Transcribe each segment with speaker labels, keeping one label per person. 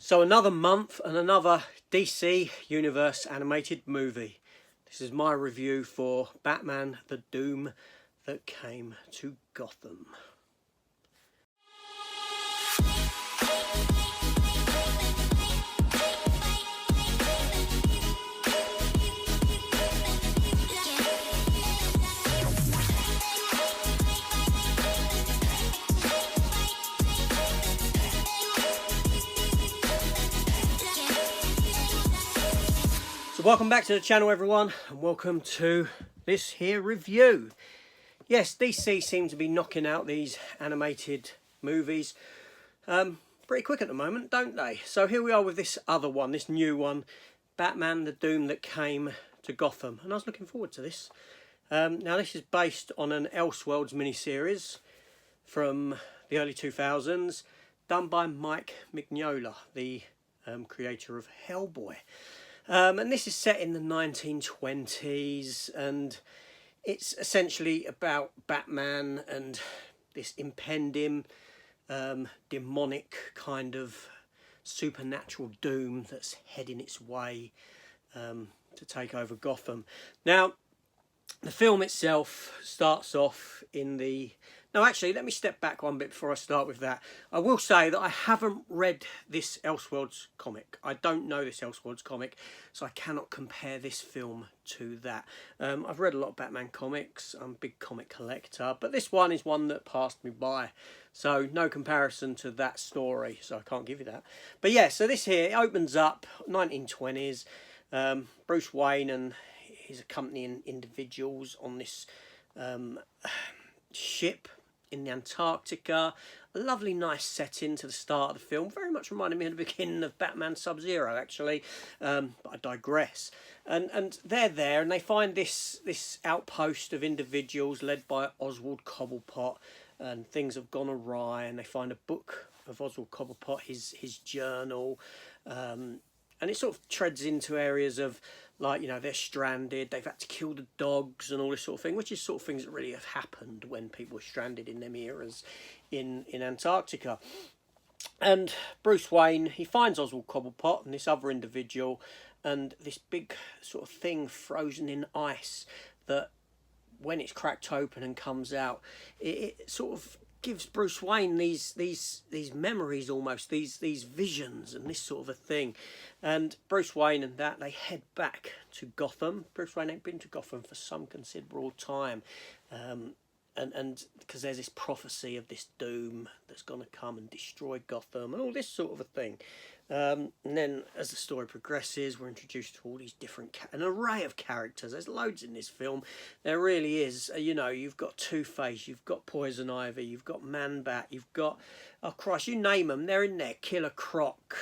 Speaker 1: So another month and another DC Universe animated movie. This is my review for Batman: The Doom That Came to Gotham. Welcome back to the channel, everyone, and welcome to this here review. Yes, DC seem to be knocking out these animated movies pretty quick at the moment, don't they? So here we are with this other one, this new one, Batman: The Doom That Came to Gotham, and I was looking forward to this. Now this is based on an Elseworlds miniseries from the early 2000s, done by Mike Mignola, the creator of Hellboy. And this is set in the 1920s, and it's essentially about Batman and this impending demonic kind of supernatural doom that's heading its way to take over Gotham. Now, the film itself starts off in the... No, actually, let me step back one bit before I start with that. I will say that I haven't read this Elseworlds comic. I don't know this Elseworlds comic, so I cannot compare this film to that. I've read a lot of Batman comics. I'm a big comic collector, but this one is one that passed me by. So no comparison to that story, so I can't give you that. But yeah, so this here, it opens up 1920s. Bruce Wayne and his accompanying individuals on this ship in the Antarctica. A lovely nice setting to the start of the film, very much reminded me of the beginning of Batman Sub-Zero actually, but I digress. And they're there and they find this outpost of individuals led by Oswald Cobblepot, and things have gone awry, and they find a book of Oswald Cobblepot, his journal, and it sort of treads into areas of, like, you know, they're stranded, they've had to kill the dogs and all this sort of thing, which is sort of things that really have happened when people were stranded in them eras in Antarctica. And Bruce Wayne, he finds Oswald Cobblepot and this other individual and this big sort of thing frozen in ice that when it's cracked open and comes out, it sort of gives Bruce Wayne these memories, almost these visions and this sort of a thing. And Bruce Wayne and that, they head back to Gotham. Bruce Wayne ain't been to Gotham for some considerable time, and because there's this prophecy of this doom that's going to come and destroy Gotham and all this sort of a thing. And then as the story progresses, we're introduced to all these different an array of characters. There's loads in this film. There really is. You know, you've got Two-Face, you've got Poison Ivy, you've got Man-Bat, you've got, oh Christ, you name them, they're in there. Killer Croc,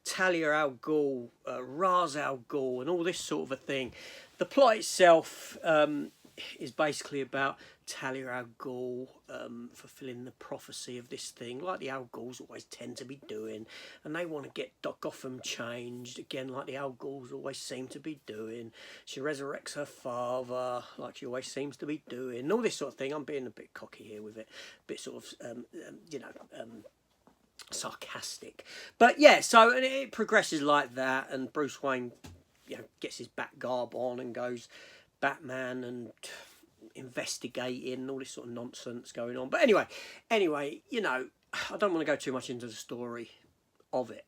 Speaker 1: Talia al Ghul, Ra's al Ghul, and all this sort of a thing. The plot itself is basically about Talia al Ghul fulfilling the prophecy of this thing, like the Al Ghuls always tend to be doing, and they want to get Gotham changed again, like the Al Ghuls always seem to be doing. She resurrects her father, like she always seems to be doing, and all this sort of thing. I'm being a bit cocky here with it, a bit sort of, you know, sarcastic, but yeah. So and it progresses like that, and Bruce Wayne, you know, gets his bat garb on and goes Batman and investigating all this sort of nonsense going on. But anyway, you know, I don't want to go too much into the story of it.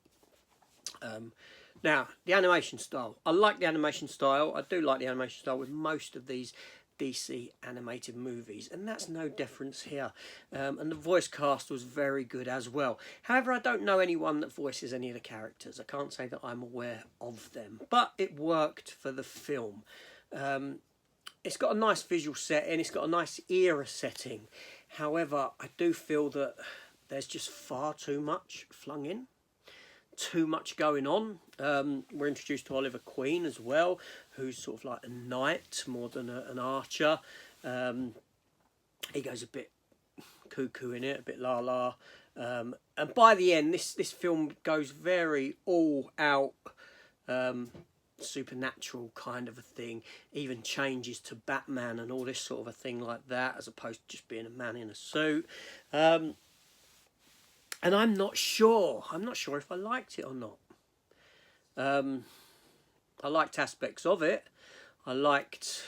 Speaker 1: Now, the animation style. I like the animation style. I do like the animation style with most of these DC animated movies, and that's no difference here. And the voice cast was very good as well. However, I don't know anyone that voices any of the characters. I can't say that I'm aware of them, but it worked for the film. It's got a nice visual setting, it's got a nice era setting. However, I do feel that there's just far too much flung in, too much going on. We're introduced to Oliver Queen as well, who's sort of like a knight more than an archer. He goes a bit cuckoo in it, a bit la-la. And by the end, this film goes very all out, supernatural kind of a thing, even changes to Batman and all this sort of a thing like that, as opposed to just being a man in a suit. And I'm not sure if I liked it or not. I liked aspects of it. I liked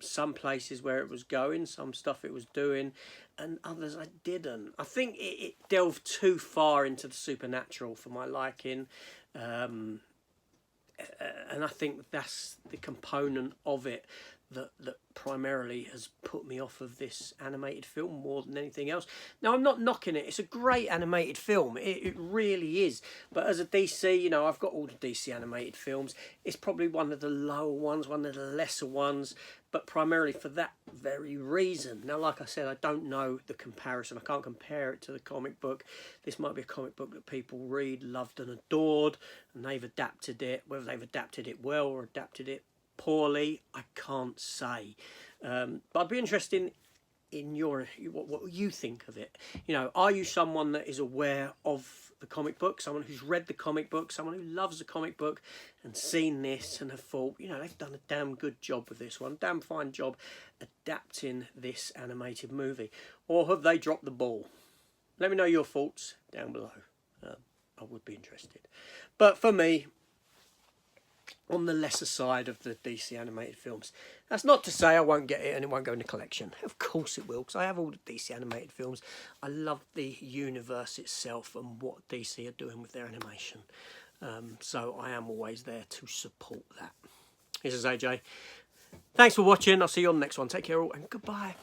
Speaker 1: some places where it was going, some stuff it was doing, and others I didn't. I think it delved too far into the supernatural for my liking. And I think that's the component of it that primarily has put me off of this animated film more than anything else. Now, I'm not knocking it. It's a great animated film. It really is. But as a DC, you know, I've got all the DC animated films. It's probably one of the lower ones, one of the lesser ones, but primarily for that very reason. Now, like I said, I don't know the comparison. I can't compare it to the comic book. This might be a comic book that people read, loved and adored, and they've adapted it. Whether they've adapted it well or adapted it poorly, I can't say. But I'd be interested in what you think of it. You know, are you someone that is aware of the comic book, someone who's read the comic book, someone who loves the comic book and seen this and have thought, you know, they've done a damn good job with this one, damn fine job adapting this animated movie, or have they dropped the ball? Let me know your thoughts down below. I would be interested. But for me, on the lesser side of the DC animated films. That's not to say I won't get it and it won't go in the collection. Of course it will, because I have all the DC animated films. I love the universe itself and what DC are doing with their animation. So I am always there to support that. This is AJ. Thanks for watching. I'll see you on the next one. Take care all and goodbye.